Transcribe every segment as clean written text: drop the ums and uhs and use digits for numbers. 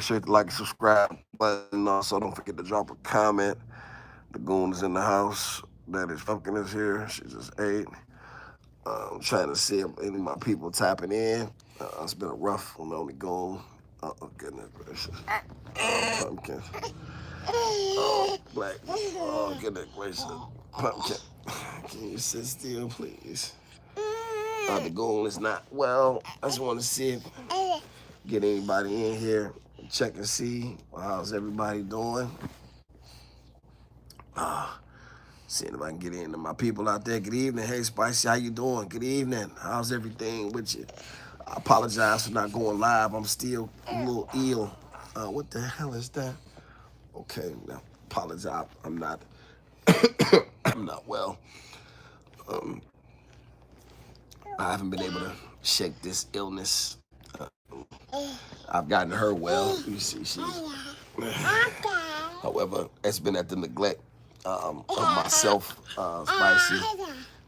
Make sure you hit the like and subscribe button. Also, don't forget to drop a comment. The goon is in the house. That is Pumpkin is here. She just ate. I'm trying to see if any of my people tapping in. It's been a rough one on the goon. Oh, goodness gracious. Pumpkin. Black. Oh, goodness gracious. Pumpkin. Can you sit still, please? The goal is not well. I just want to see if get anybody in here, check and see how's everybody doing. Seeing if I can get into my people out there. Good evening. Hey, Spicy, how you doing? Good evening. How's everything with you? I apologize for not going live. I'm still a little ill. What the hell is that? Okay, now apologize. I'm not. I'm not well. I haven't been able to shake this illness. I've gotten her well. You see, she's. However, it's been at the neglect of myself, Spicy.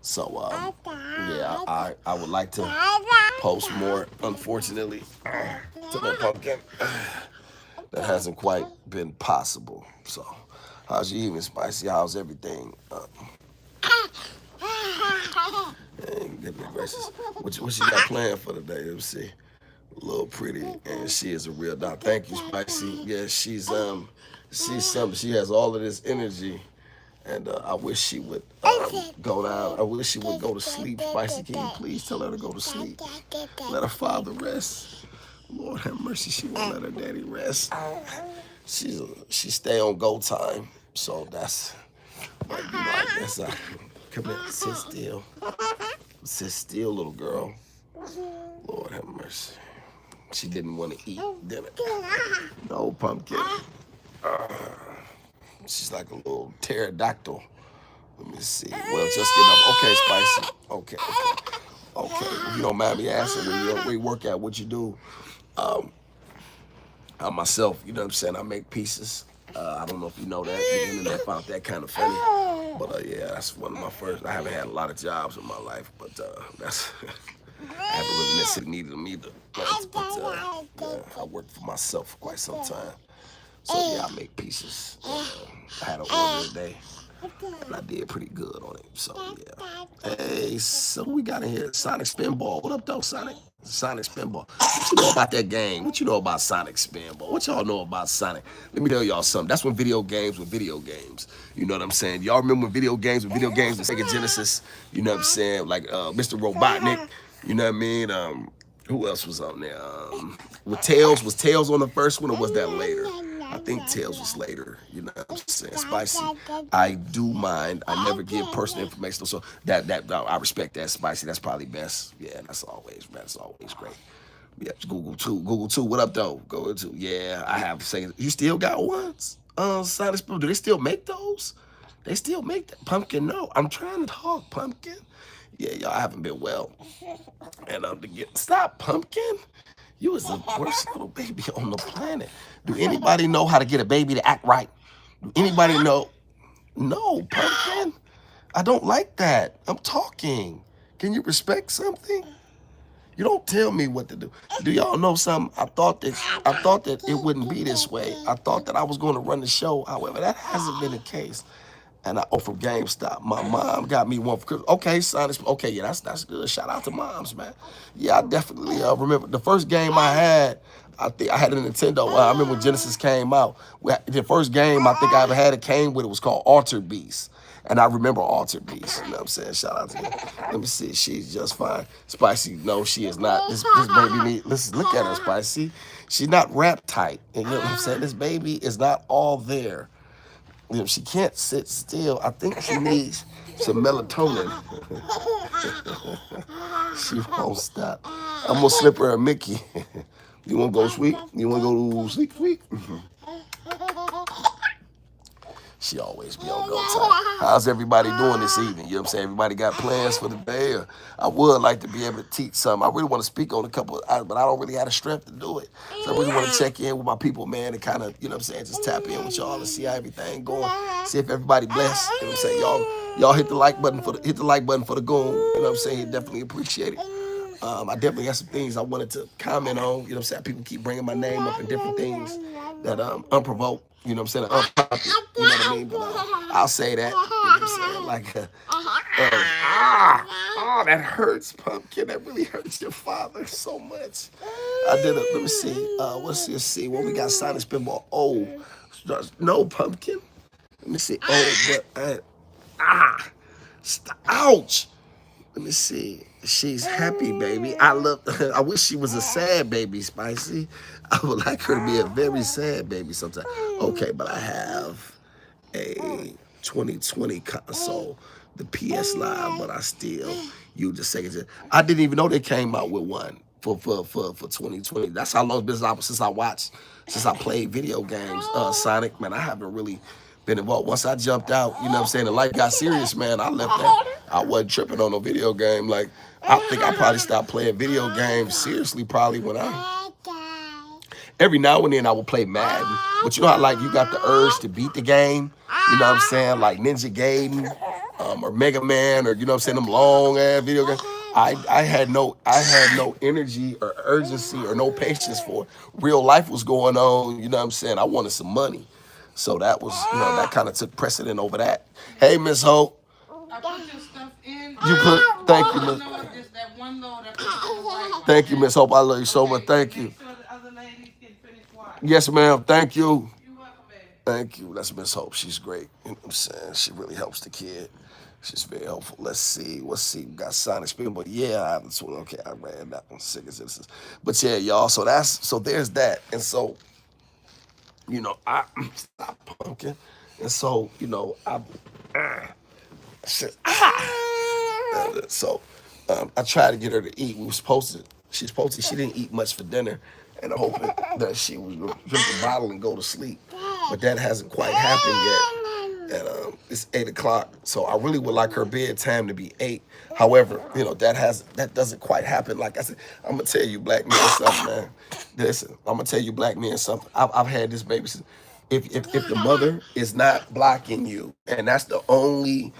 So, yeah, I would like to post more. Unfortunately, to my pumpkin, that hasn't quite been possible. So, how's your evening, Spicy? How's everything? Goodness gracious. What you got planned for today? Let me see. A little pretty, and she is a real dog. Thank you, Spicy. Yeah, she's something. She has all of this energy, and I wish she would go down. I wish she would go to sleep. Spicy, can you please tell her to go to sleep? Let her father rest. Lord have mercy, she won't let her daddy rest. She stay on go time, so that's. But, you know, I guess come here, sit still. Sit still, little girl. Lord have mercy. She didn't want to eat dinner. No, pumpkin. She's like a little pterodactyl. Let me see. Well, just get up. Okay, Spicy. Okay. If you don't mind me asking, where you work at, what you do? I myself, you know what I'm saying, I make pieces. I don't know if you know that. The internet found that kind of funny. But yeah, that's one of my first. I haven't had a lot of jobs in my life, but that's. I haven't really necessarily needed them either. But yeah, I worked for myself for quite some time. So yeah, I make pieces. I had an order today, and I did pretty good on it. So yeah. Hey, so we got in here Sonic Spinball. What up, though, Sonic? Sonic Spinball. What you know about that game? What you know about Sonic Spinball? What y'all know about Sonic? Let me tell y'all something. That's when video games were video games. You know what I'm saying? Y'all remember when video games were video games? The Sega Genesis. You know what I'm saying? Like Mr. Robotnik. You know what I mean? Who else was on there? With Tails, was Tails on the first one or was that later? I think Tails was later. You know what I'm saying? Spicy. I do mind. I never give personal information. So that I respect that, Spicy. That's probably best. Yeah, that's always great. Yeah, Google too. What up, though? Google too. Yeah, I have saying. You still got ones? Sonic Spoon. Do they still make those? They still make that. Pumpkin, no. I'm trying to talk, Pumpkin. Yeah, y'all haven't been well. And stop, Pumpkin. You was the worst little baby on the planet. Do anybody know how to get a baby to act right? Do anybody know? No, Pumpkin. I don't like that. I'm talking. Can you respect something? You don't tell me what to do. Do y'all know something? I thought that it wouldn't be this way. I thought that I was going to run the show. However, that hasn't been the case. And I from GameStop. My mom got me one for Christmas. Okay, son. Okay, yeah, that's good. Shout out to moms, man. Yeah, I definitely remember the first game I had. I think I had a Nintendo. I remember when Genesis came out. The first game I think I ever had it came with it was called Altered Beast. And I remember Altered Beast. You know what I'm saying? Shout out to her. Let me see. She's just fine. Spicy, no, she is not. This baby need. Listen, look at her, Spicy. She's not wrap tight. And you know what I'm saying? This baby is not all there. You know, she can't sit still. I think she needs some melatonin. She won't stop. I'm gonna slip her a Mickey. You wanna go sweet? You wanna go sleep sweet? She always be on go time. How's everybody doing this evening? You know what I'm saying? Everybody got plans for the day? Or I would like to be able to teach something. I really want to speak on a couple, but I don't really have the strength to do it. So I really want to check in with my people, man, and kind of, you know what I'm saying, just tap in with y'all and see how everything going. See if everybody blessed. You know what I'm saying? Y'all hit the like button for the goon. You know what I'm saying? Definitely appreciate it. I definitely got some things I wanted to comment on. You know what I'm saying? People keep bringing my name up and different things that unprovoked. You know what I'm saying? Unprompted. You know what I mean? But I'll say that. You know what I'm saying? Like, that hurts, Pumpkin. That really hurts your father so much. I did it. Let me see. Let's see. What we got? Silent Spinball. Oh, no, Pumpkin. Let me see. Oh, but ouch. Let me see. She's happy, baby. I love. I wish she was a sad baby, Spicy. I would like her to be a very sad baby sometimes. Okay, but I have a 2020 console, the PS Live, but I still use the Sega. I didn't even know they came out with one for 2020. That's how long it's been since I played video games. Sonic, man, I haven't really been involved. Once I jumped out, you know what I'm saying, the life got serious, man. I left that. I wasn't tripping on no video game. Like, I think I probably stopped playing video games seriously probably when I every now and then I will play Madden. But you know how like you got the urge to beat the game? You know what I'm saying? Like Ninja Gaiden, or Mega Man, or you know what I'm saying, them long ass video games. I had no energy or urgency or no patience for it. Real life was going on, you know what I'm saying? I wanted some money. So that was, that kind of took precedent over that. Hey, Miss Hope. I put your stuff in. You put, thank you, Miss. No, just that one load I put in the right Thank you, Miss Hope. I love you so much. Thank you. Make sure the other ladies can finish watching. Yes, ma'am. Thank you. You're welcome, baby. Thank you. That's Miss Hope. She's great. You know what I'm saying? She really helps the kid. She's very helpful. Let's see. We got Sonic Spin, but yeah, I haven't seen. Okay, I ran that one. Sick as citizens. But yeah, y'all. So there's that. And so, I stop pumpkin. And so, said, so I tried to get her to eat. She didn't eat much for dinner. And I'm hoping that she was going to drink a bottle and go to sleep. But that hasn't quite happened yet. And it's 8 o'clock. So I really would like her bedtime to be 8. However, that doesn't quite happen. Like I said, I'm going to tell you, black men, something, man. Listen, I'm going to tell you, black men, something. I've had this baby since. If the mother is not blocking you, and that's the only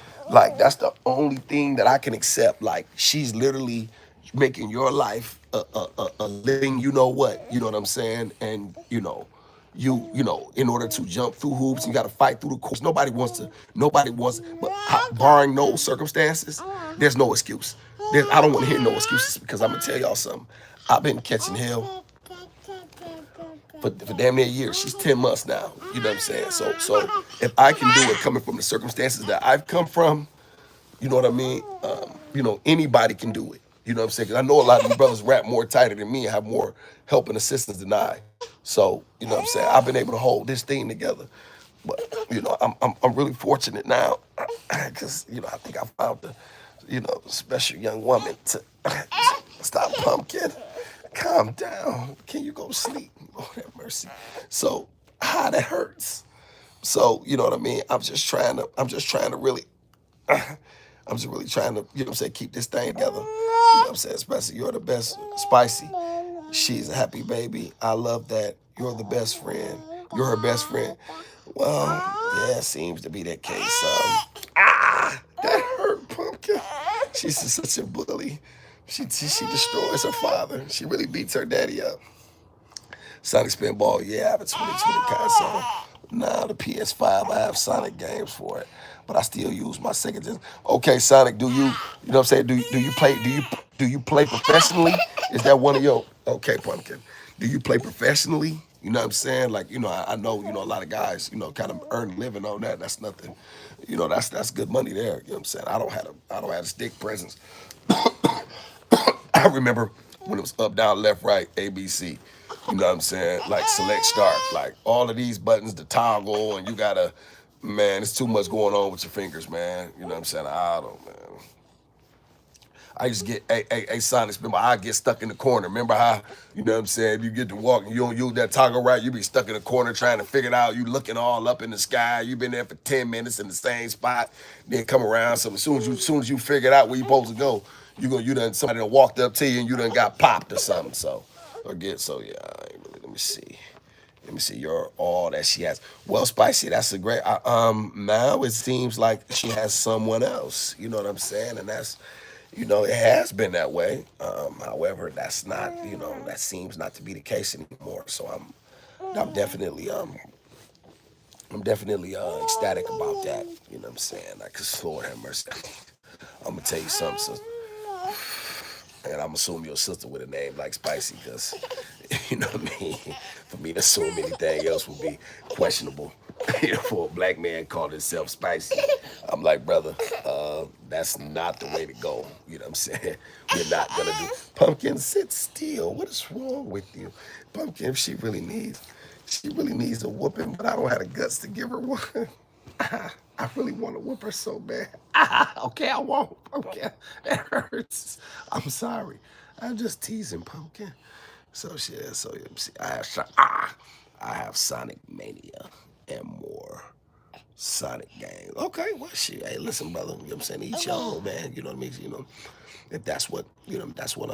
thing that I can accept. Like she's literally making your life a living. You know what I'm saying? And in order to jump through hoops, you got to fight through the course. Nobody wants. But barring no circumstances, there's no excuse. I don't want to hear no excuses because I'm gonna tell y'all something. I've been catching hell for damn near a year. She's 10 months now. You know what I'm saying? So if I can do it coming from the circumstances that I've come from, you know what I mean? Anybody can do it. You know what I'm saying? 'Cause I know a lot of you brothers rap more tighter than me and have more help and assistance than I. So, you know what I'm saying? I've been able to hold this thing together. But, I'm really fortunate now because, I think I found the, special young woman to stop pumpkin. Calm down. Can you go to sleep? Lord have mercy. So, that hurts. So, you know what I mean? I'm just really trying to, keep this thing together. You know what I'm saying? Especially you're the best, Spicy. She's a happy baby. I love that. You're the best friend. You're her best friend. Well, yeah, it seems to be that case. That hurt, Pumpkin. She's just such a bully. She destroys her father. She really beats her daddy up. Sonic Spinball, yeah, I have a 2020 console. Now the PS5, I have Sonic games for it, but I still use my Sega. Okay, Sonic, you know what I'm saying? Do you play professionally? Is that one of your? Okay, Pumpkin, do you play professionally? You know what I'm saying? Like, I know, a lot of guys, kind of earn a living on that. That's nothing, that's good money there. You know what I'm saying? I don't have a stick presence. I remember when it was up, down, left, right, ABC. You know what I'm saying? Like select start. Like all of these buttons to toggle, and you gotta, man, it's too much going on with your fingers, man. You know what I'm saying? I don't, man. I used to get a Sonic Spin, but I get stuck in the corner. Remember how, you know what I'm saying? You get to walk and you don't use that toggle right, you be stuck in the corner trying to figure it out. You looking all up in the sky. You been there for 10 minutes in the same spot, then come around. So as soon as you figure it out where you supposed to go, somebody done walked up to you and you done got popped or something. Yeah, let me see. Let me see. You're all that she has. Well, Spicy, that's a great. Now it seems like she has someone else. You know what I'm saying? And It has been that way. However, that's not, that seems not to be the case anymore. So I'm definitely, ecstatic about that. You know what I'm saying? Like, 'cause Lord have mercy. I'm gonna tell you something, sister. And I'm assuming your sister with a name like Spicy, because you know what I mean. For me to assume anything else would be questionable. For a black man called himself Spicy, I'm like, brother, that's not the way to go. You know what I'm saying? We're not gonna do. Pumpkin, sit still. What is wrong with you, Pumpkin? If she really needs a whooping, but I don't have the guts to give her one. I really want to whoop her so bad. Okay, I won't. Okay, that hurts. I'm sorry. I'm just teasing, Pumpkin. So shit. So you see, I have Sonic Mania and more Sonic games. Okay, well shit. Hey, listen, brother. You know what I'm saying? Each your own, man. You know what I mean? If that's what that's what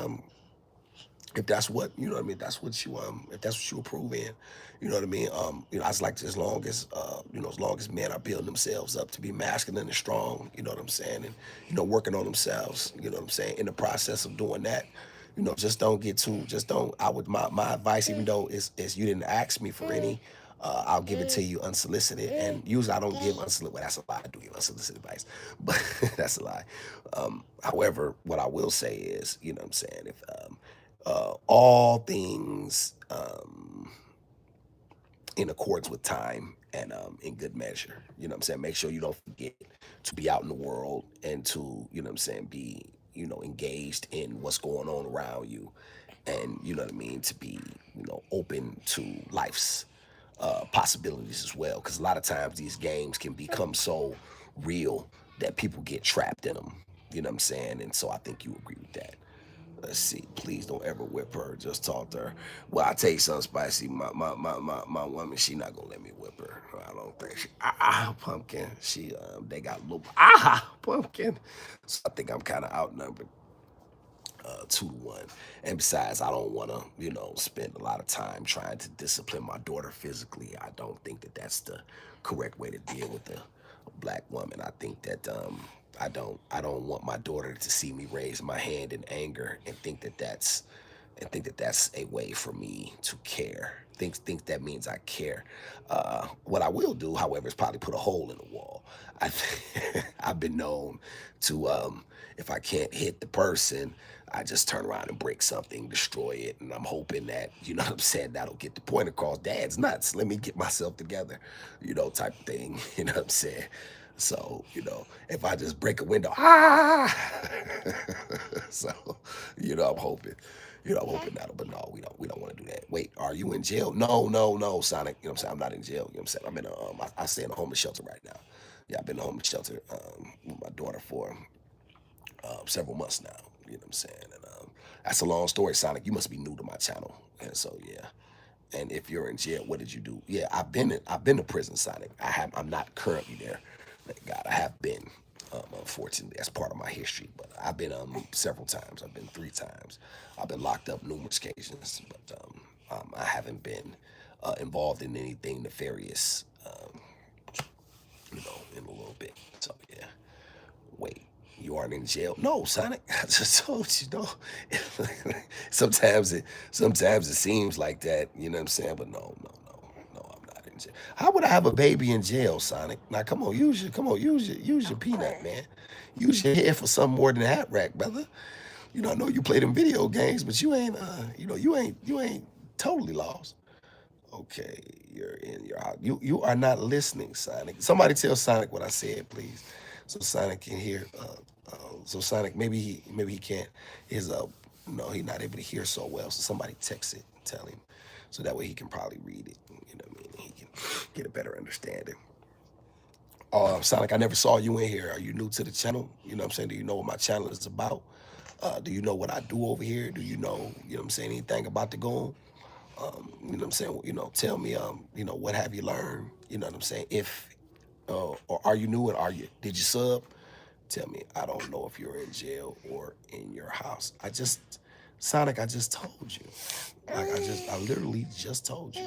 if that's what you know what I mean, that's what you if that's what you approve in, you know what I mean. I just like, as long as as long as men are building themselves up to be masculine and strong, you know what I'm saying, and working on themselves, you know what I'm saying. In the process of doing that, just don't get too, just don't. I would my advice, even though is you didn't ask me for any, I'll give it to you unsolicited. And usually I don't give unsolicited. Well, that's a lie. I do give unsolicited advice, but that's a lie. However, what I will say is, you know what I'm saying, if all things in accordance with time and in good measure. You know what I'm saying? Make sure you don't forget to be out in the world and to, be, engaged in what's going on around you. And, you know what I mean? To be, open to life's possibilities as well. Because a lot of times these games can become so real that people get trapped in them. You know what I'm saying? And so I think you agree with that. Let's see. Please don't ever whip her. Just talk to her. Well, I tell you something, Spicy. My woman, she not gonna let me whip her. I don't think she. Pumpkin. They got a little. Pumpkin. So I think I'm kind of outnumbered, 2-1. And besides, I don't want to, spend a lot of time trying to discipline my daughter physically. I don't think that that's the correct way to deal with a black woman. I think that I don't want my daughter to see me raise my hand in anger and think that that's a way for me to care. Think that means I care. What I will do, however, is probably put a hole in the wall. I I've been known to, if I can't hit the person, I just turn around and break something, destroy it, and I'm hoping that, what I'm saying, that'll get the point across. Dad's nuts. Let me get myself together, type of thing. You know what I'm saying? So, if I just break a window, so, I'm hoping. I'm hoping that'll, but no, we don't want to do that. Wait, are you in jail? No, no, no, Sonic. You know what I'm saying? I'm not in jail. You know what I'm saying? I'm in I stay in a homeless shelter right now. Yeah, I've been in a homeless shelter with my daughter for several months now. You know what I'm saying? And that's a long story, Sonic. You must be new to my channel. And so yeah. And if you're in jail, what did you do? Yeah, I've been to prison, Sonic. I'm not currently there. Thank God, I have been. Unfortunately, that's part of my history. But I've been several times. I've been 3 times. I've been locked up numerous occasions, but I haven't been involved in anything nefarious, in a little bit. So yeah. Wait, you aren't in jail? No, Sonic. I just told you, no. sometimes it seems like that, you know what I'm saying? But no, no, no, no, I'm not in jail. How would I have a baby in jail, Sonic? Now come on, use your peanut, man. Use your head for something more than a hat rack, brother. I know you play them video games, but you ain't you ain't totally lost. Okay, you're in your house. You are not listening, Sonic. Somebody tell Sonic what I said, please, so Sonic can hear. So Sonic, maybe he can't. His no, he's not able to hear so well. So somebody text it, tell him, so that way he can probably read it. You know what I mean? He can get a better understanding. Sonic, I never saw you in here. Are you new to the channel? You know what I'm saying? Do you know what my channel is about? Do you know what I do over here? Do you know what I'm saying, anything about the goon? You know what I'm saying? Tell me, what have you learned? You know what I'm saying? If, or are you new and did you sub? Tell me, I don't know if you're in jail or in your house. Sonic, I just told you. I literally just told you.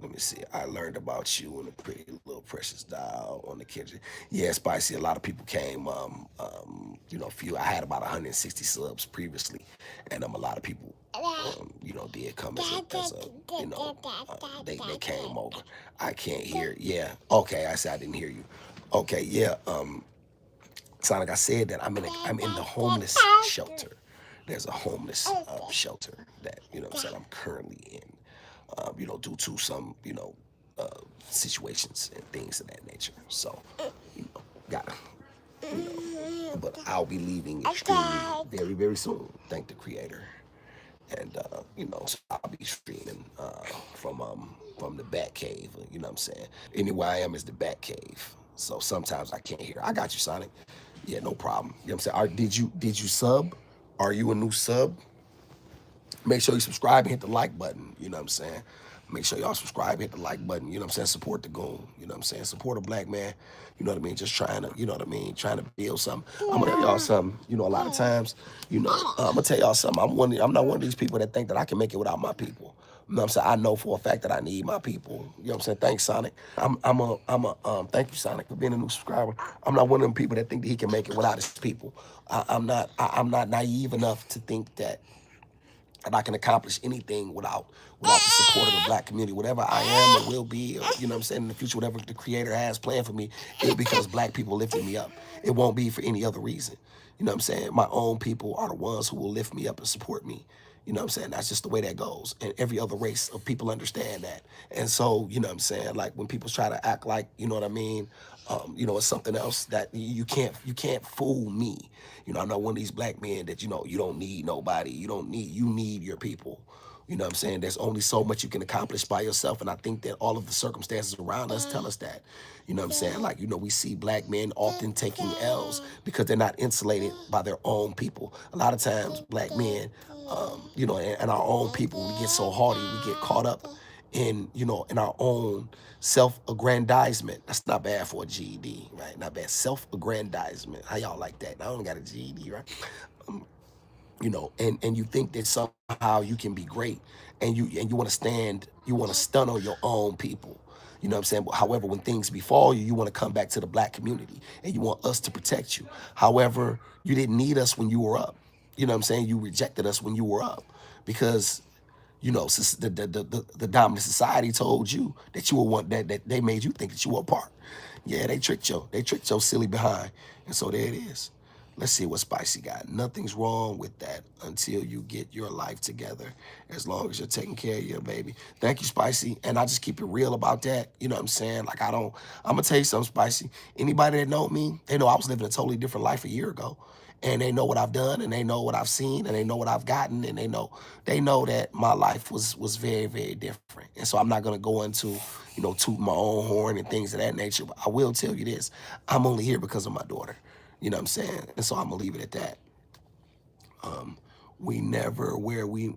Let me see. I learned about you and a pretty little precious doll on the kitchen. Yeah, Spicy. A lot of people came. Few. I had about 160 subs previously, and a lot of people, did come they came over. I can't hear. Yeah. Okay. I said I didn't hear you. Okay. Yeah. Sonic. I said that I'm in the homeless shelter. There's a homeless shelter that what I'm saying I'm currently in. Due to some uh, situations and things of that nature. So, gotta, but I'll be leaving extremely very, very soon. Thank the creator. And, so I'll be streaming from the Bat Cave, you know what I'm saying? Anywhere I am is the Bat Cave. So sometimes I can't hear. I got you, Sonic. Yeah, no problem. You know what I'm saying? Did you sub? Are you a new sub? Make sure you subscribe and hit the like button. You know what I'm saying? Make sure y'all subscribe, hit the like button. You know what I'm saying? Support the goon. You know what I'm saying? Support a black man. You know what I mean? Just trying to, you know what I mean? Trying to build something. I'm gonna tell y'all something. A lot of times, I'm gonna tell y'all something. I'm not one of these people that think that I can make it without my people. You know what I'm saying? I know for a fact that I need my people. You know what I'm saying? Thanks, Sonic. Thank you, Sonic, for being a new subscriber. I'm not one of them people that think that he can make it without his people. I'm not naive enough to think that and I can accomplish anything without the support of the black community. Whatever I am or will be, or, you know what I'm saying, in the future, whatever the creator has planned for me, it's because black people lifted me up. It won't be for any other reason. You know what I'm saying? My own people are the ones who will lift me up and support me. You know what I'm saying? That's just the way that goes. And every other race of people understand that. And so, you know what I'm saying? Like when people try to act like, you know what I mean? It's something else that you can't fool me. I'm not one of these black men that, you don't need nobody. You need your people. You know what I'm saying? There's only so much you can accomplish by yourself. And I think that all of the circumstances around us tell us that. You know what I'm saying? Like, we see black men often taking L's because they're not insulated by their own people. A lot of times, black men, and our own people, we get so hardy, we get caught up in our own self-aggrandizement. That's not bad for a GED, right? Not bad. Self-aggrandizement. How y'all like that? I don't got a GED, right? And you think that somehow you can be great and you want to stun on your own people. You know what I'm saying? But however, when things befall you, you want to come back to the black community and you want us to protect you. However, you didn't need us when you were up. You know what I'm saying? You rejected us when you were up because the dominant society told you that you were one that they made you think that you were a part. Yeah, they tricked your silly behind, and so there it is. Let's see what Spicy got. Nothing's wrong with that until you get your life together, as long as you're taking care of your baby. Thank you, Spicy. And I just keep it real about that. You know what I'm saying? Like, I'm going to tell you something, Spicy. Anybody that know me, they know I was living a totally different life a year ago. And they know what I've done, and they know what I've seen, and they know what I've gotten, and they know that my life was very, very different. And so I'm not gonna go into, toot my own horn and things of that nature. But I will tell you this: I'm only here because of my daughter. You know what I'm saying? And so I'm gonna leave it at that. We never where we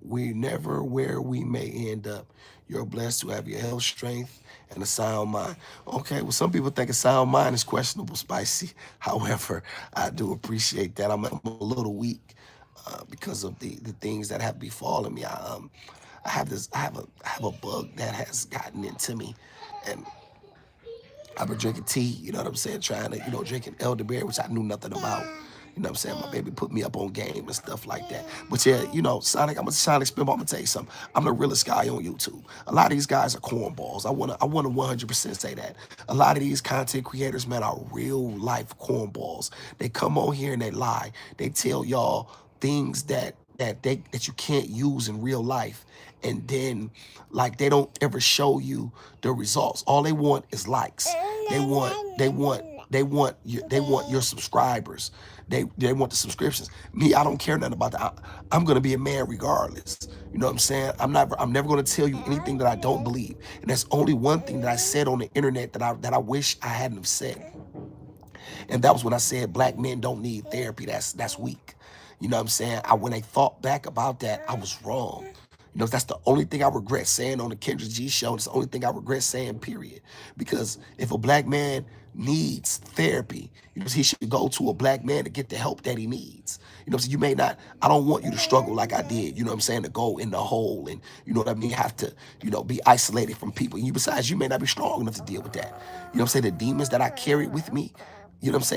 may end up. You're blessed to have your health, strength, and a sound mind. Okay, well, some people think a sound mind is questionable, Spicy. However, I do appreciate that. I'm a little weak because of the things that have befallen me. I have a bug that has gotten into me, and I've been drinking tea, you know what I'm saying, trying to, drinking elderberry, which I knew nothing about. You know what I'm saying? My baby put me up on game and stuff like that. But yeah, Sonic, Sonic Spin, I'm gonna tell you something. I'm the realest guy on YouTube. A lot of these guys are cornballs. I wanna 100% say that. A lot of these content creators, man, are real life cornballs. They come on here and they lie. They tell y'all things that you can't use in real life, and then like they don't ever show you the results. All they want is likes. They want your subscribers. They want the subscriptions. Me, I don't care nothing about that. I'm gonna be a man regardless. You know what I'm saying? I'm never gonna tell you anything that I don't believe. And that's only one thing that I said on the internet that I wish I hadn't have said. And that was when I said black men don't need therapy. That's weak. You know what I'm saying? When I thought back about that, I was wrong. That's the only thing I regret saying on the Kendra G show. It's the only thing I regret saying, period. Because if a black man needs therapy, he should go to a black man to get the help that he needs. So you may not, I don't want you to struggle like I did, to go in the hole and, have to, be isolated from people. Besides, you may not be strong enough to deal with that. The demons that I carried with me,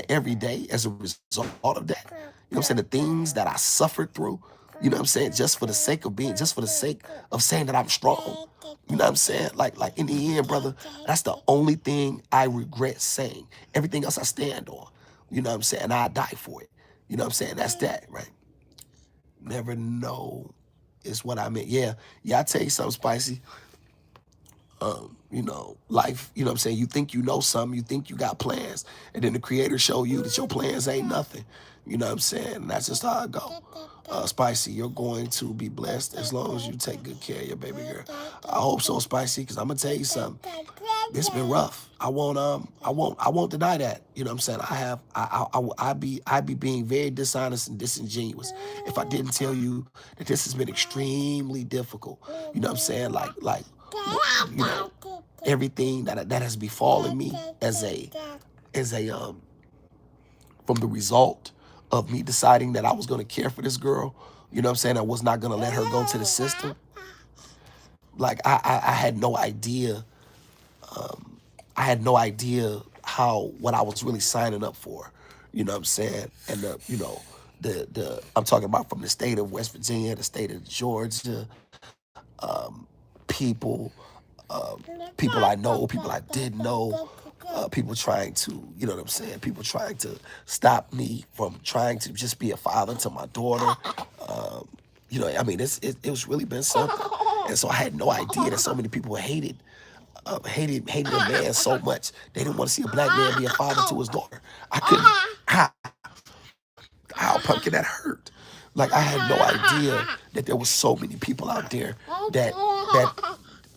every day as a result of that. The things that I suffered through, just for the sake of being, just for the sake of saying that I'm strong. Like in the end, brother, that's the only thing I regret saying. Everything else I stand on. And I die for it. That's that, right? Never know is what I meant. Yeah, I tell you something, Spicy. Life, you think you know something, you think you got plans, and then the creator show you that your plans ain't nothing. And that's just how it go. Spicy, you're going to be blessed as long as you take good care of your baby girl. I hope so, Spicy, because I'm gonna tell you something. It's been rough. I won't deny that. I'd be being very dishonest and disingenuous if I didn't tell you that this has been extremely difficult. Like you know, everything that has befallen me as a from the result of me deciding that I was gonna care for this girl. I was not gonna let her go to the system. Like I had no idea. I had no idea how what I was really signing up for. And the I'm talking about from the state of West Virginia, the state of Georgia, people, people I know, people I did know, people trying to, people trying to stop me from trying to just be a father to my daughter. It was really been something. And so I had no idea that so many people hated a man so much they didn't want to see a black man be a father to his daughter. I couldn't. How pumpkin that hurt. Like I had no idea that there was so many people out there that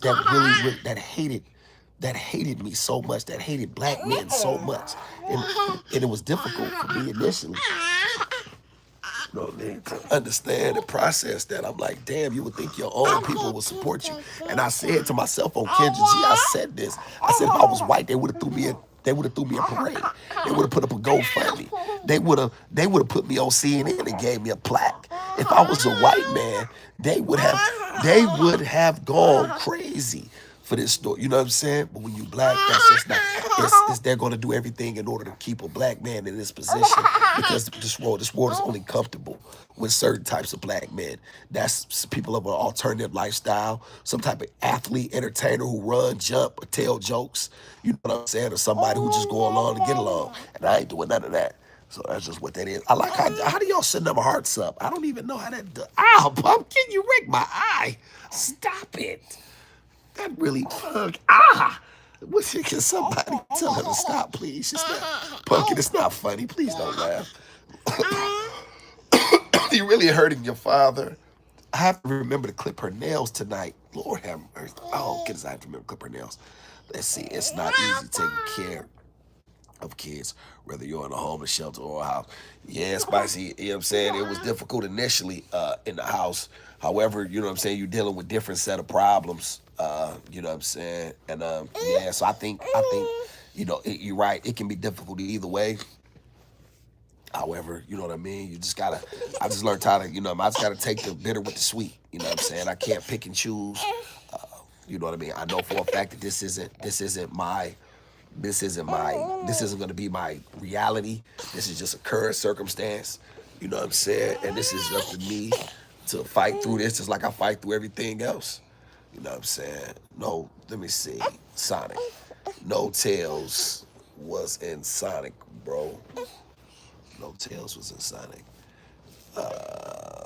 really that hated me so much, that hated black men so much, and it was difficult for me initially. To understand and process that. I'm like, damn, you would think your own people would support you. And I said to myself on Kendra G, I said this. I said if I was white, they would have threw me a parade. They would have put up a GoFundMe. They would have put me on CNN and gave me a plaque. If I was a white man, they would have gone crazy for this story. You know what I'm saying? But when you black, that's just not. They're going to do everything in order to keep a black man in this position because this world is only comfortable with certain types of black men. That's people of an alternative lifestyle, some type of athlete, entertainer who run, jump, or tell jokes. You know what I'm saying? Or somebody who just go along to get along. And I ain't doing none of that. So that's just what that is. I like how do y'all send them hearts up? I don't even know how that does. Ow, pumpkin, you rigged my eye. Stop it. That really bug. Can somebody tell her to stop, please? It's not, pumpkin, it's not funny. Please don't laugh. You're really hurting your father. I have to remember to clip her nails tonight. Lord have mercy. Oh, goodness, I have to remember to clip her nails. Let's see. It's not easy taking care of kids, whether you're in a homeless shelter or a house. Yeah, Spicy, you know what I'm saying? It was difficult initially in the house. However, you know what I'm saying, you're dealing with different set of problems. You know what I'm saying? And yeah, so I think, you're right. It can be difficult either way. However, you know what I mean? I just learned how to, I just gotta take the bitter with the sweet. You know what I'm saying? I can't pick and choose. You know what I mean? I know for a fact that this isn't going to be my reality. This is just a current circumstance. You know what I'm saying? And this is up to me to fight through this just like I fight through everything else. You know what I'm saying? No, let me see. Sonic. No Tails was in Sonic, bro. No Tails was in Sonic.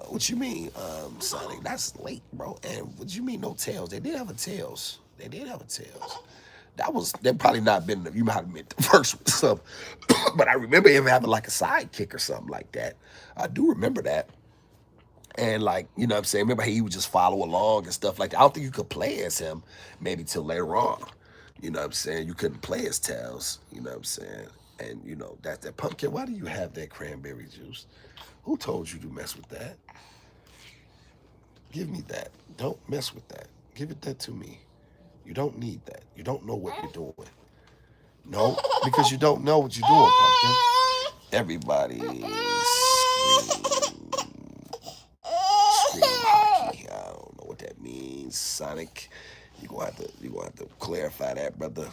What you mean, Sonic? That's late, bro. And what you mean no Tails? They did have a Tails. They did have a Tails. That probably not been, you might have meant the first one. So, but I remember him having like a sidekick or something like that. I do remember that. And like, you know what I'm saying? Remember how he would just follow along and stuff like that. I don't think you could play as him maybe till later on. You know what I'm saying? You couldn't play as Tails. You know what I'm saying? And that's that pumpkin. Why do you have that cranberry juice? Who told you to mess with that? Give me that. Don't mess with that. Give it that to me. You don't need that. You don't know what you're doing. No, because you don't know what you're doing, pumpkin. Everybody scream hockey. I don't know what that means. Sonic, you gonna have to clarify that, brother.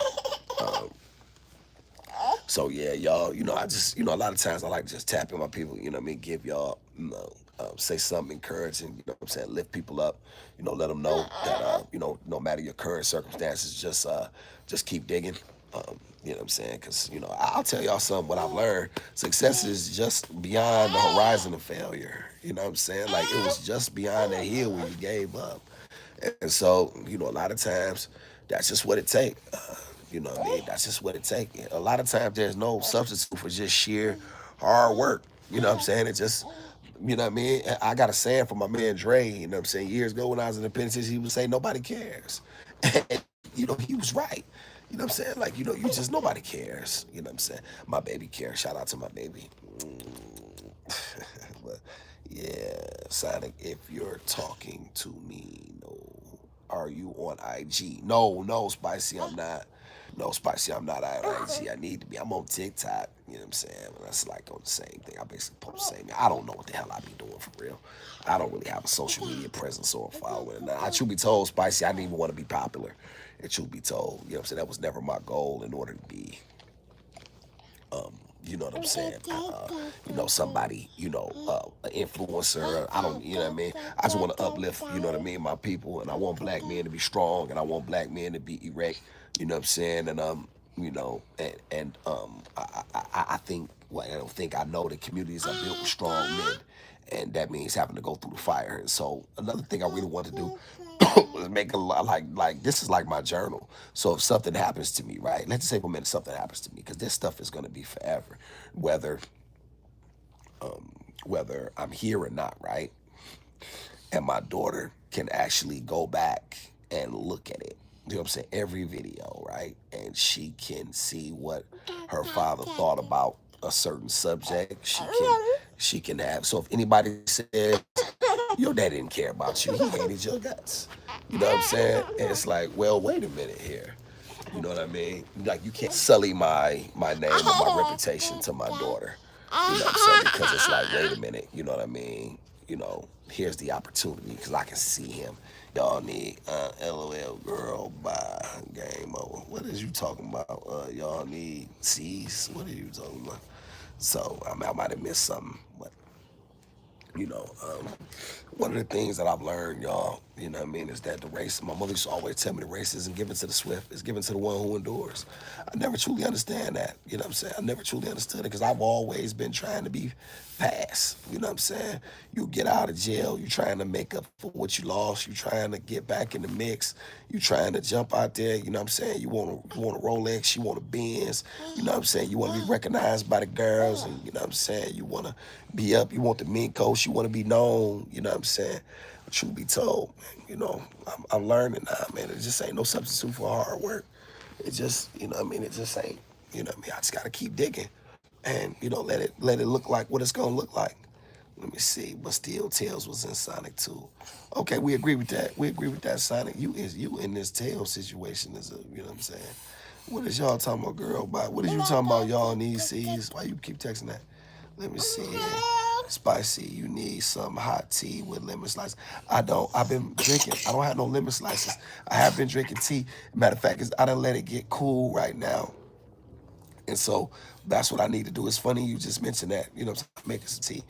Um, so yeah, y'all, I just, a lot of times I like just tapping my people, you know what I mean, give y'all, say something encouraging, what I'm saying, lift people up, let them know that, no matter your current circumstances, just keep digging. You know what I'm saying? Because, I'll tell y'all something, what I've learned, success is just beyond the horizon of failure. You know what I'm saying? Like, it was just beyond that hill where you gave up. And so, a lot of times, that's just what it takes. You know what I mean? That's just what it takes. A lot of times there's no substitute for just sheer hard work. You know what I'm saying? It just, you know what I mean? I got a saying from my man Dre, you know what I'm saying? Years ago when I was in the penitentiary, he would say, nobody cares. And, he was right. You know what I'm saying? Like, you just, nobody cares. You know what I'm saying? My baby cares. Shout out to my baby. But yeah, Sonic, if you're talking to me, no. Are you on IG? No, no, Spicy, I'm not. No, Spicy, I'm not on IG. I need to be. I'm on TikTok. You know what I'm saying? But that's like on the same thing. I basically post the same. I don't know what the hell I be doing for real. I don't really have a social media presence or a following. And I truth be told, Spicy, I didn't even want to be popular. And truth be told, you know what I'm saying? That was never my goal in order to be you know what I'm saying? Somebody, an influencer. I don't, you know what I mean? I just want to uplift, you know what I mean, my people, and I want black men to be strong, and I want black men to be erect, you know what I'm saying? And I think, well, I don't think I know that communities are built with strong men, and that means having to go through the fire. And so another thing I really want to do was make a lot like this is like my journal. So if something happens to me, right? Let's just say for a minute something happens to me, because this stuff is gonna be forever, whether whether I'm here or not, right? And my daughter can actually go back and look at it. You know what I'm saying? Every video, right? And she can see what her father thought about a certain subject. She can have. So if anybody says your dad didn't care about you, he hated your guts. You know what I'm saying? And it's like, well, wait a minute here. You know what I mean? Like you can't sully my name or my reputation to my daughter. You know what I'm saying? Because it's like, wait a minute. You know what I mean? Here's the opportunity because I can see him. Y'all need LOL girl bye game over. What is you talking about? Y'all need C's. What are you talking about? So I might have missed something, but you know, um, one of the things that I've learned, y'all, you know what I mean, is that the race, my mother used to always tell me the race isn't given to the swift, it's given to the one who endures. I never truly understand that, you know what I'm saying? I never truly understood it because I've always been trying to be fast, you know what I'm saying? You get out of jail, you trying to make up for what you lost, you trying to get back in the mix, you trying to jump out there, you know what I'm saying? You want a Rolex, you want a Benz, you know what I'm saying? You want to be recognized by the girls, and you know what I'm saying? You want to be up, you want the mink coast, you want to be known, you know what I'm saying? Truth be told, man, I'm learning now, man. It just ain't no substitute for hard work. It just, I mean, it just ain't, I mean, I just gotta keep digging, and let it look like what it's gonna look like. Let me see. But still, Tails was in Sonic 2. Okay, we agree with that. We agree with that, Sonic. You in this Tails situation is a, you know what I'm saying? What is y'all talking about, girl? About what is you talking about, y'all need C's? Why you keep texting that? Let me see here. Spicy, you need some hot tea with lemon slices. I don't. I've been drinking. I don't have no lemon slices. I have been drinking tea. Matter of fact, is I done let it get cool right now. And so that's what I need to do. It's funny you just mentioned that, I'm saying, making some tea.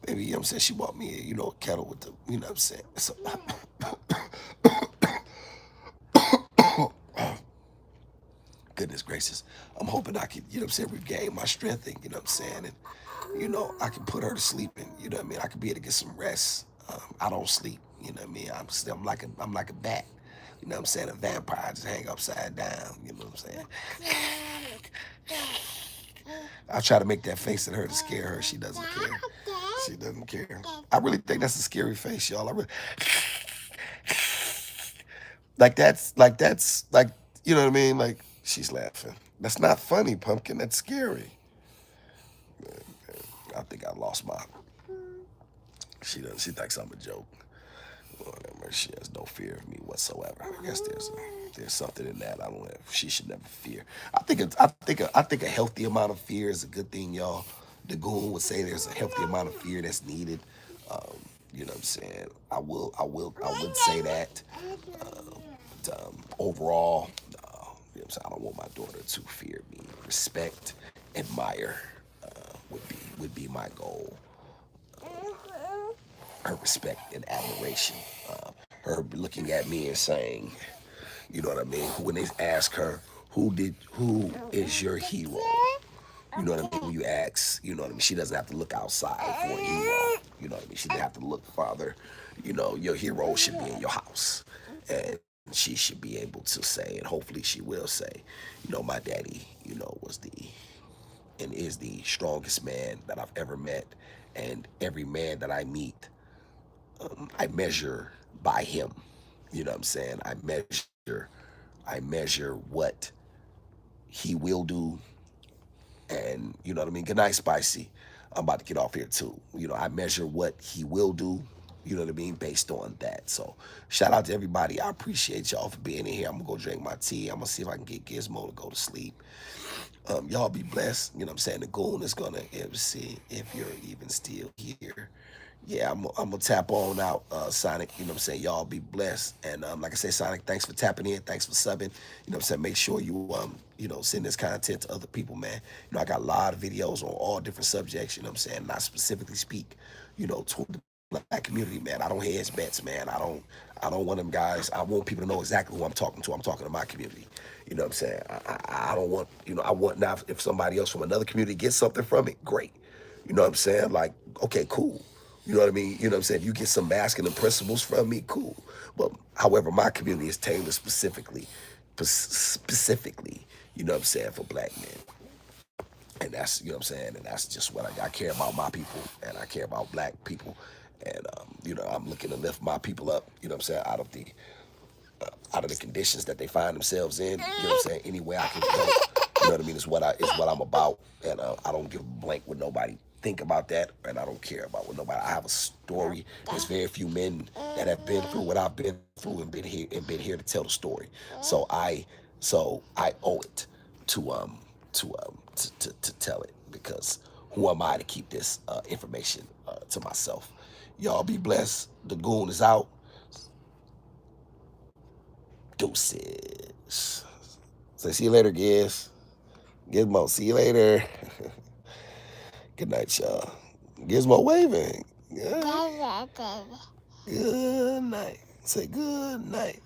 Baby, you know what I'm saying? She bought me a kettle with the, you know what I'm saying? So, goodness gracious. I'm hoping I can, regain my strength and, you know what I'm saying? And, I can put her to sleep and, you know what I mean? I can be able to get some rest. I don't sleep, you know what I mean? I'm like a bat. You know what I'm saying? A vampire, I just hang upside down, you know what I'm saying? I try to make that face at her to scare her. She doesn't care. She doesn't care. I really think that's a scary face, y'all. I really like you know what I mean? Like she's laughing. That's not funny, pumpkin. That's scary. I think I lost my. She does. She thinks I'm a joke. Lord have mercy, she has no fear of me whatsoever. I guess there's something in that. I don't know. She should never fear. I think a healthy amount of fear is a good thing, y'all. The goon would say there's a healthy amount of fear that's needed. Um, you know what I'm saying? I would say that. Overall, you know what I'm saying? I don't want my daughter to fear me. Respect, admire, would be my goal. Her respect and admiration. Her looking at me and saying, you know what I mean? When they ask her, who is your hero? You know what I mean? When you ask, you know what I mean? She doesn't have to look outside for a hero. You know what I mean? She didn't have to look farther. You know, your hero should be in your house. And she should be able to say, and hopefully she will say, you know, my daddy, you know, was the and is the strongest man that I've ever met. And every man that I meet, I measure by him. You know what I'm saying? I measure what he will do, and you know what I mean. Good night, Spicy. I'm about to get off here too. You know, I measure what he will do. You know what I mean, based on that. So, shout out to everybody. I appreciate y'all for being in here. I'm gonna go drink my tea. I'm gonna see if I can get Gizmo to go to sleep. Y'all be blessed. You know what I'm saying? The goon is gonna see if you're even still here. Yeah, I'm gonna tap on out, Sonic. You know what I'm saying? Y'all be blessed. And like I said, Sonic, thanks for tapping in. Thanks for subbing. You know what I'm saying? Make sure you know, send this content to other people, man. You know, I got a lot of videos on all different subjects, you know what I'm saying? And I specifically speak, you know, toward the black community, man. I don't hedge bets, man. I don't want them guys. I want people to know exactly who I'm talking to. I'm talking to my community. You know what I'm saying? I don't want, you know, I want now if somebody else from another community gets something from it, great. You know what I'm saying? Like, okay, cool. You know what I mean? You know what I'm saying? You get some masculine principles from me, cool. But however, my community is tailored specifically, you know what I'm saying, for black men. And that's, you know what I'm saying? And that's just what I care about my people, and I care about black people. And, you know, I'm looking to lift my people up, you know what I'm saying, out of the conditions that they find themselves in. You know what I'm saying? Any way I can help. You know what I mean? Is what I'm about, and I don't give a blank what nobody think about that, and I don't care about what nobody. I have a story. There's very few men that have been through what I've been through and been here to tell the story. So I owe it to to tell it, because who am I to keep this information to myself? Y'all be blessed. The goon is out. Deuces. So see you later, Giz. Gizmo, see you later. Good night, y'all. Gizmo waving. Yeah. Good night. Say good night.